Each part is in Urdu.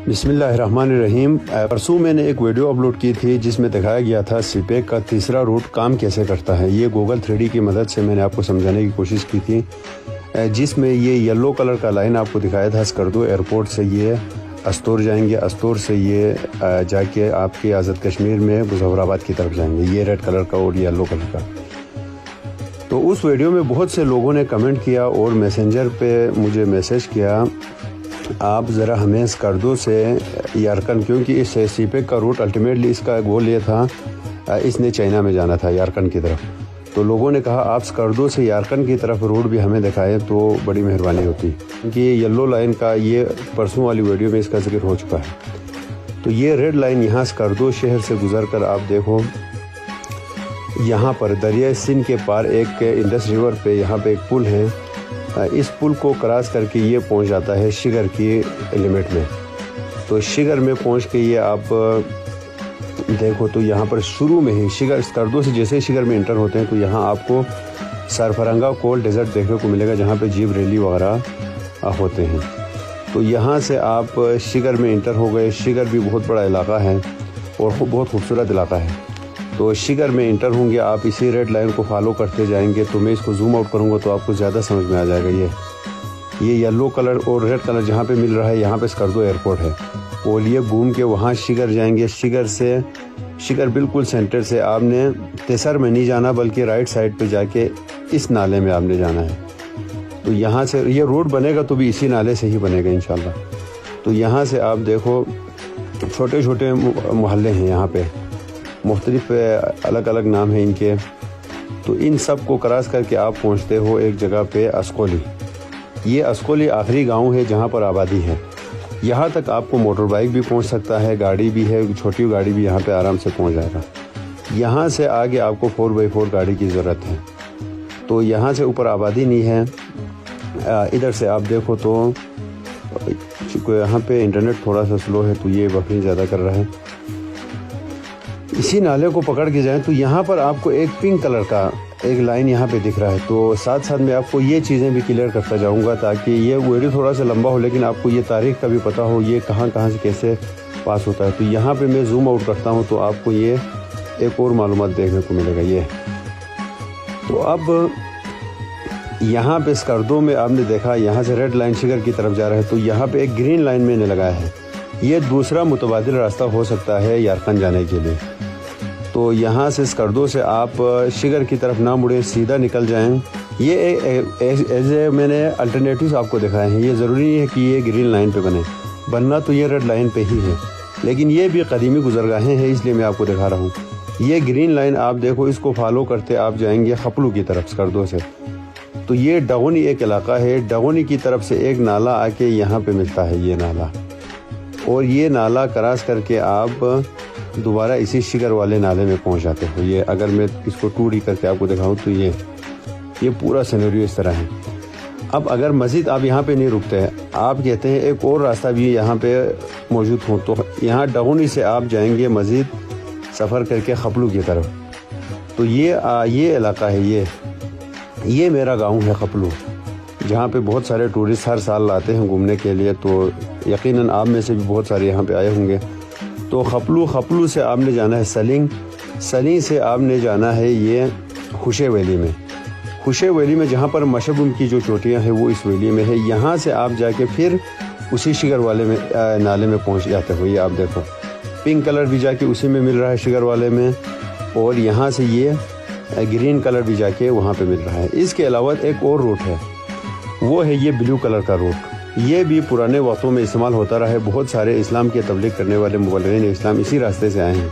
بسم اللہ الرحمن الرحیم۔ پرسوں میں نے ایک ویڈیو اپلوڈ کی تھی جس میں دکھایا گیا تھا سی پیک کا تیسرا روٹ کام کیسے کرتا ہے۔ یہ گوگل 3D کی مدد سے میں نے آپ کو سمجھانے کی کوشش کی تھی، جس میں یہ یلو کلر کا لائن آپ کو دکھایا تھا اسکردو ایئرپورٹ سے یہ استور جائیں گے، استور سے یہ جا کے آپ کے آزاد کشمیر میں مظفرآباد کی طرف جائیں گے، یہ ریڈ کلر کا اور یلو کلر کا۔ تو اس ویڈیو میں بہت سے لوگوں نے کمنٹ کیا اور میسنجر پہ مجھے میسیج کیا، آپ ذرا ہمیں اسکردو سے یارکن، کیونکہ اس سی پیک کا روٹ الٹیمیٹلی اس کا گول یہ تھا، اس نے چائنا میں جانا تھا یارکن کی طرف۔ تو لوگوں نے کہا آپ اسکردو سے یارکن کی طرف روٹ بھی ہمیں دکھائیں تو بڑی مہربانی ہوتی، کیونکہ یہ یلو لائن کا یہ پرسوں والی ویڈیو میں اس کا ذکر ہو چکا ہے۔ تو یہ ریڈ لائن یہاں اسکردو شہر سے گزر کر آپ دیکھو، یہاں پر دریائے سندھ کے پار ایک انڈس ریور پہ یہاں پہ ایک پل ہے، اس پل کو کراس کر کے یہ پہنچ جاتا ہے شگر کی لمٹ میں۔ تو شگر میں پہنچ کے یہ آپ دیکھو تو یہاں پر شروع میں ہی شگر اسکردو سے جیسے شگر میں انٹر ہوتے ہیں تو یہاں آپ کو سرفرنگا کول ڈیزرٹ دیکھنے کو ملے گا، جہاں پہ جیپ ریلی وغیرہ ہوتے ہیں۔ تو یہاں سے آپ شگر میں انٹر ہو گئے۔ شگر بھی بہت بڑا علاقہ ہے اور بہت خوبصورت علاقہ ہے۔ تو شگر میں انٹر ہوں گے آپ، اسی ریڈ لائن کو فالو کرتے جائیں گے۔ تو میں اس کو زوم آؤٹ کروں گا تو آپ کو زیادہ سمجھ میں آ جائے گا۔ یہ یلو کلر اور ریڈ کلر جہاں پہ مل رہا ہے یہاں پہ اسکردو ایئرپورٹ ہے، اور یہ گھوم کے وہاں شگر جائیں گے۔ شگر بالکل سینٹر سے آپ نے تیسر میں نہیں جانا بلکہ رائٹ سائڈ پہ جا کے اس نالے میں آپ نے جانا ہے۔ تو یہاں سے یہ روڈ بنے گا تو بھی اسی نالے سے ہی بنے گا انشاءاللہ۔ تو یہاں سے آپ دیکھو چھوٹے چھوٹے محلے ہیں، یہاں پہ مختلف الگ الگ نام ہیں ان کے۔ تو ان سب کو کراس کر کے آپ پہنچتے ہو ایک جگہ پہ اسکولی۔ یہ اسکولی آخری گاؤں ہے جہاں پر آبادی ہے۔ یہاں تک آپ کو موٹر بائک بھی پہنچ سکتا ہے، گاڑی بھی ہے، چھوٹی گاڑی بھی یہاں پہ آرام سے پہنچ جائے گا۔ یہاں سے آگے آپ کو 4x4 گاڑی کی ضرورت ہے۔ تو یہاں سے اوپر آبادی نہیں ہے۔ ادھر سے آپ دیکھو تو یہاں پہ انٹرنیٹ تھوڑا سا سلو ہے تو یہ بفرنگ زیادہ کر رہا ہے۔ اسی نالے کو پکڑ کے جائیں تو یہاں پر آپ کو ایک پنک کلر کا ایک لائن یہاں پہ دکھ رہا ہے۔ تو ساتھ ساتھ میں آپ کو یہ چیزیں بھی کلیئر کرتا جاؤں گا تاکہ یہ ویڈیو تھوڑا سا لمبا ہو لیکن آپ کو یہ تاریخ کا بھی پتہ ہو، یہ کہاں کہاں سے کیسے پاس ہوتا ہے۔ تو یہاں پہ میں زوم آؤٹ کرتا ہوں تو آپ کو یہ ایک اور معلومات دیکھنے کو ملے گا۔ یہ تو اب یہاں پہ اسکردو میں آپ نے دیکھا یہاں سے ریڈ لائن شگر کی طرف جا رہا ہے، تو یہاں پہ ایک گرین لائن میں نے لگایا ہے۔ یہ دوسرا متبادل راستہ ہو سکتا ہے یارکن جانے کے لیے۔ تو یہاں سے اسکردو سے آپ شگر کی طرف نہ مڑیں، سیدھا نکل جائیں۔ یہ میں نے الٹرنیٹیوز آپ کو دکھائے ہیں۔ یہ ضروری نہیں ہے کہ یہ گرین لائن پہ بننا تو یہ ریڈ لائن پہ ہی ہے، لیکن یہ بھی قدیمی گزرگاہیں ہیں اس لیے میں آپ کو دکھا رہا ہوں۔ یہ گرین لائن آپ دیکھو، اس کو فالو کرتے آپ جائیں گے خپلو کی طرف اسکردو سے۔ تو یہ ڈغونی ایک علاقہ ہے، ڈغونی کی طرف سے ایک نالا آ کے یہاں پہ ملتا ہے، یہ نالا، اور یہ نالا کراس کر کے آپ دوبارہ اسی شگر والے نالے میں پہنچ جاتے ہو۔ یہ اگر میں اس کو 2D کر کے آپ کو دکھاؤں تو یہ پورا سینیریو اس طرح ہے۔ اب اگر مزید آپ یہاں پہ نہیں رکتے ہیں، آپ کہتے ہیں ایک اور راستہ بھی یہاں پہ موجود ہوں، تو یہاں ڈغونی سے آپ جائیں گے مزید سفر کر کے خپلو کی طرف۔ تو یہ علاقہ ہے، یہ میرا گاؤں ہے خپلو، جہاں پہ بہت سارے ٹورسٹ ہر سال آتے ہیں گھومنے کے لیے۔ تو یقیناً آپ میں سے بھی بہت سارے یہاں پہ آئے ہوں گے۔ تو خپلو سے آپ نے جانا ہے سلنگ سے آپ نے جانا ہے یہ خوشے ویلی میں جہاں پر مشبوم کی جو چوٹیاں ہیں وہ اس ویلی میں ہے۔ یہاں سے آپ جا کے پھر اسی شگر والے میں نالے میں پہنچ جاتے ہو۔ یہ آپ دیکھو پنک کلر بھی جا کے اسی میں مل رہا ہے شگر والے میں، اور یہاں سے یہ گرین کلر بھی جا کے وہاں پہ مل رہا ہے۔ اس کے علاوہ ایک اور روٹ ہے، وہ ہے یہ بلیو کلر کا روٹ۔ یہ بھی پرانے وقتوں میں استعمال ہوتا رہا ہے، بہت سارے اسلام کی تبلیغ کرنے والے مبلغین اسلام اسی راستے سے آئے ہیں۔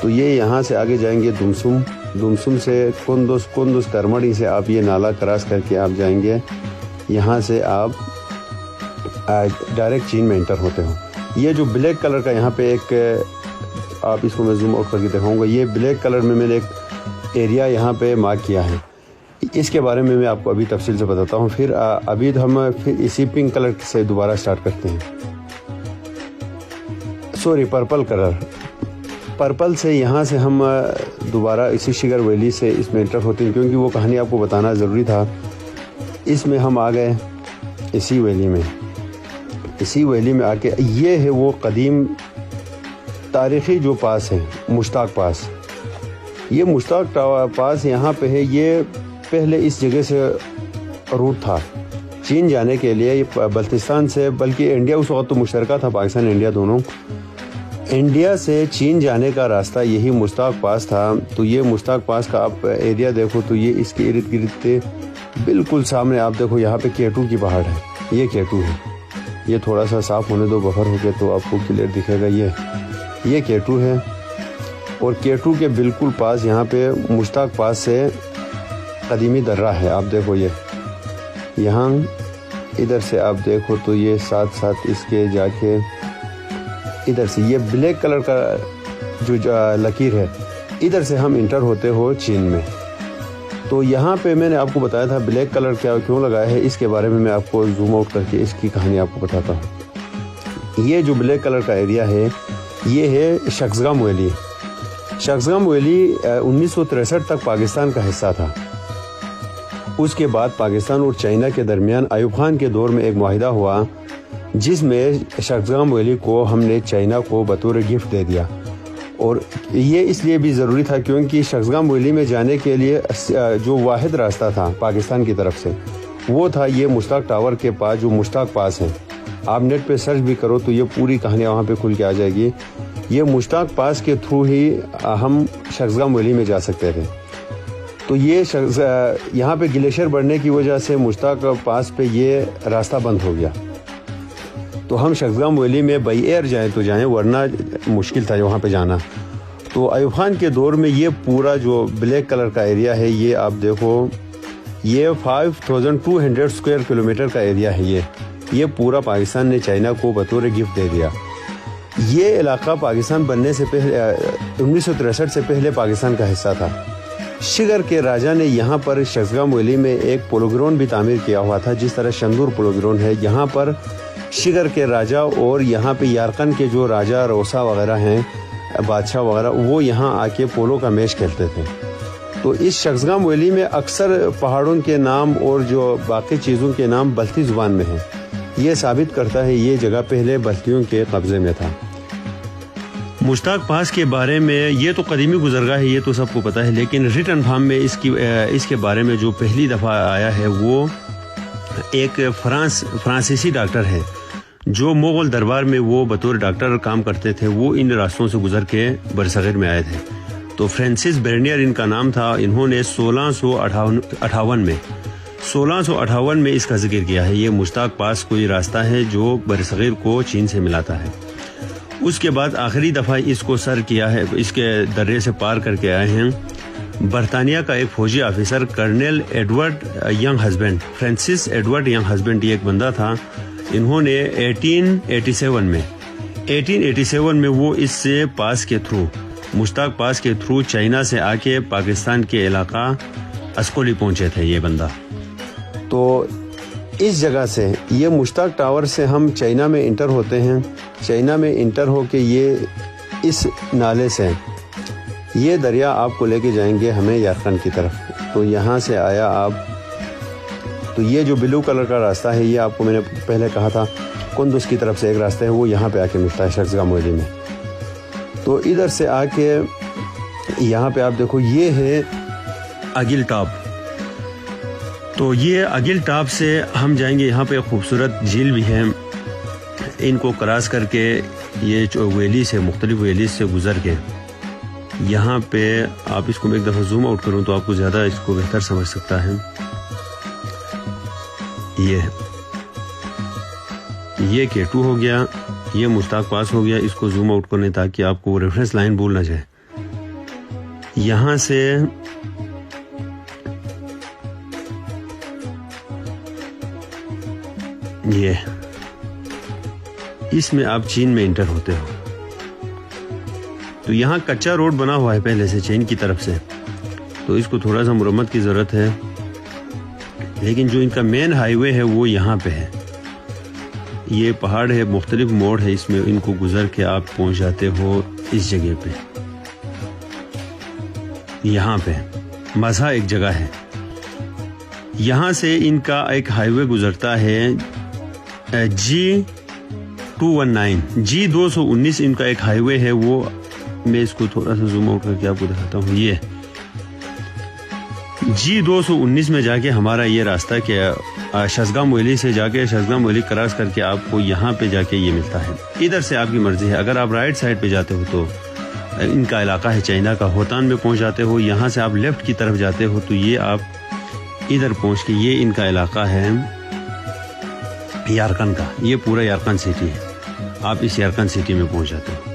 تو یہ یہاں سے آگے جائیں گے دمسم سے کندوز کرمڑی سے آپ یہ نالا کراس کر کے آپ جائیں گے، یہاں سے آپ ڈائریکٹ چین میں انٹر ہوتے ہو۔ یہ جو بلیک کلر کا یہاں پہ ایک آپ اس کو میں زوم آؤٹ کر کے دکھاؤں گا، یہ بلیک کلر میں نے ایک ایریا یہاں پہ مارک کیا ہے، اس کے بارے میں آپ کو ابھی تفصیل سے بتاتا ہوں۔ پھر ابھی ہم اسی پنک کلر سے دوبارہ سٹارٹ کرتے ہیں، پرپل سے یہاں سے ہم دوبارہ اسی شگر ویلی سے اس میں انٹر ہوتے ہیں، کیونکہ وہ کہانی آپ کو بتانا ضروری تھا۔ اس میں ہم آ گئے اسی ویلی میں، اسی ویلی میں آ کے یہ ہے وہ قدیم تاریخی جو پاس ہے مشتاق پاس. یہ مشتاق پاس یہاں پہ ہے. یہ پہلے اس جگہ سے روٹ تھا چین جانے کے لیے. یہ بلتستان سے بلکہ انڈیا اس وقت تو مشترکہ تھا, پاکستان انڈیا دونوں. انڈیا سے چین جانے کا راستہ یہی مشتاق پاس تھا. تو یہ مشتاق پاس کا آپ ایریا دیکھو تو یہ اس کے ارد گرد تھے. بالکل سامنے آپ دیکھو یہاں پہ کیٹو کی پہاڑ ہے. یہ کیٹو ہے. یہ تھوڑا سا صاف ہونے دو بفر ہو کے تو آپ کو کلیئر دکھے گا. یہ کیٹو ہے. اور کیٹو کے بالکل پاس یہاں پہ مشتاق پاس سے قدیمی درہ ہے. آپ دیکھو یہ یہاں ادھر سے آپ دیکھو تو یہ ساتھ ساتھ اس کے جا کے ادھر سے یہ بلیک کلر کا جو لکیر ہے ادھر سے ہم انٹر ہوتے ہو چین میں. تو یہاں پہ میں نے آپ کو بتایا تھا بلیک کلر کیوں لگایا ہے, اس کے بارے میں آپ کو زوم آؤٹ کر کے اس کی کہانی آپ کو بتاتا ہوں. یہ جو بلیک کلر کا ایریا ہے یہ ہے شخصگام ویلی. شخصگام ویلی 1963 تک پاکستان کا حصہ تھا. اس کے بعد پاکستان اور چائنا کے درمیان ایوب خان کے دور میں ایک معاہدہ ہوا جس میں شخصگام ویلی کو ہم نے چائنا کو بطور گفٹ دے دیا. اور یہ اس لیے بھی ضروری تھا کیونکہ شخصگام ویلی میں جانے کے لیے جو واحد راستہ تھا پاکستان کی طرف سے وہ تھا یہ مشتاق ٹاور کے پاس جو مشتاق پاس ہے. آپ نیٹ پہ سرچ بھی کرو تو یہ پوری کہانی وہاں پہ کھل کے آ جائے گی. یہ مشتاق پاس کے تھرو ہی ہم شخصگام ویلی میں جا سکتے تھے. تو یہ یہاں پہ گلیشیئر بڑھنے کی وجہ سے مشتاق پاس پہ یہ راستہ بند ہو گیا. تو ہم شخصگام ویلی میں بائی ایئر جائیں تو جائیں ورنہ مشکل تھا وہاں پہ جانا. تو ایوب خان کے دور میں یہ پورا جو بلیک کلر کا ایریا ہے یہ آپ دیکھو یہ 5200 اسکوائر کلومیٹر کا ایریا ہے. یہ پورا پاکستان نے چائنا کو بطور گفٹ دے دیا. یہ علاقہ پاکستان بننے سے پہلے 1963 سے پہلے پاکستان کا حصہ تھا. شگر کے راجہ نے یہاں پر شخصگام ویلی میں ایک پولو گراؤنڈ بھی تعمیر کیا ہوا تھا جس طرح شندور پولو گراؤنڈ ہے. یہاں پر شگر کے راجہ اور یہاں پہ یارقن کے جو راجہ روسا وغیرہ ہیں بادشاہ وغیرہ وہ یہاں آ کے پولو کا میچ کھیلتے تھے. تو اس شخصگام ویلی میں اکثر پہاڑوں کے نام اور جو باقی چیزوں کے نام بلتی زبان میں ہیں. یہ ثابت کرتا ہے یہ جگہ پہلے بلتیوں کے قبضے میں تھا. مشتاق پاس کے بارے میں یہ تو قدیمی گزرگاہ ہے یہ تو سب کو پتہ ہے, لیکن ریٹن فارم میں اس کے بارے میں جو پہلی دفعہ آیا ہے وہ ایک فرانسیسی ڈاکٹر ہے جو مغل دربار میں وہ بطور ڈاکٹر کام کرتے تھے. وہ ان راستوں سے گزر کے برصغیر میں آئے تھے. تو فرانسس برنیئر ان کا نام تھا. انہوں نے 1658 میں اس کا ذکر کیا ہے. یہ مشتاق پاس کوئی راستہ ہے جو برصغیر کو چین سے ملاتا ہے. اس کے بعد آخری دفعہ اس کو سر کیا ہے, اس کے درے سے پار کر کے آئے ہیں برطانیہ کا ایک فوجی officer colonel Edward Younghusband. Francis Edward Younghusband یہ ایک بندہ تھا. انہوں نے 1887 میں وہ اس سے پاس کے تھرو مشتاق پاس کے تھرو چائنا سے آ کے پاکستان کے علاقہ اسکولی پہنچے تھے یہ بندہ. تو اس جگہ سے یہ مشتاق ٹاور سے ہم چائنا میں انٹر ہوتے ہیں. چائنا میں انٹر ہو کے یہ اس نالے سے یہ دریا آپ کو لے کے جائیں گے ہمیں یارقن کی طرف. تو یہاں سے آیا آپ تو یہ جو بلو کلر کا راستہ ہے یہ آپ کو میں نے پہلے کہا تھا کندوز کی طرف سے ایک راستہ ہے وہ یہاں پہ آ کے ملتا ہے شخصگام ویلی میں. تو ادھر سے آ کے یہاں پہ آپ دیکھو یہ ہے اگل ٹاپ. تو یہ اگل ٹاپ سے ہم جائیں گے. یہاں پہ خوبصورت جھیل بھی ہے. ان کو کراس کر کے یہ جو ویلی سے مختلف ویلی سے گزر کے یہاں پہ آپ اس کو میں ایک دفعہ زوم آؤٹ کروں تو آپ کو زیادہ اس کو بہتر سمجھ سکتا ہے. یہ کیٹو ہو گیا, یہ مشتاق پاس ہو گیا. اس کو زوم آؤٹ کرنے تاکہ آپ کو ریفرنس لائن بھول نہ جائے. یہاں سے یہ اس میں آپ چین میں انٹر ہوتے ہو. تو یہاں کچا روڈ بنا ہوا ہے پہلے سے چین کی طرف سے, تو اس کو تھوڑا سا مرمت کی ضرورت ہے. لیکن جو ان کا مین ہائی وے ہے وہ یہاں پہ ہے. یہ پہاڑ ہے, مختلف موڑ ہے, اس میں ان کو گزر کے آپ پہنچ جاتے ہو اس جگہ پہ. یہاں پہ مزہ ایک جگہ ہے. یہاں سے ان کا ایک ہائی وے گزرتا ہے 219 G219 ان کا ایک ہائی وے ہے. وہ میں اس کو تھوڑا سا زوم آؤٹ کر کے آپ کو دکھاتا ہوں. یہ G219 میں جا کے ہمارا یہ راستہ کہ شزگام ویلی سے جا کے شزگام ویلی کراس کر کے آپ کو یہاں پہ جا کے یہ ملتا ہے. ادھر سے آپ کی مرضی ہے. اگر آپ رائٹ سائڈ پہ جاتے ہو تو ان کا علاقہ ہے چائنا کا, ہوتان میں پہنچ جاتے ہو. یہاں سے آپ لیفٹ کی طرف جاتے ہو تو یہ آپ ادھر پہنچ کے یہ ان کا علاقہ ہے یارکن کا. یہ پورا یارکن سٹی ہے. آپ اس یارکن سٹی میں پہنچ جاتے ہو.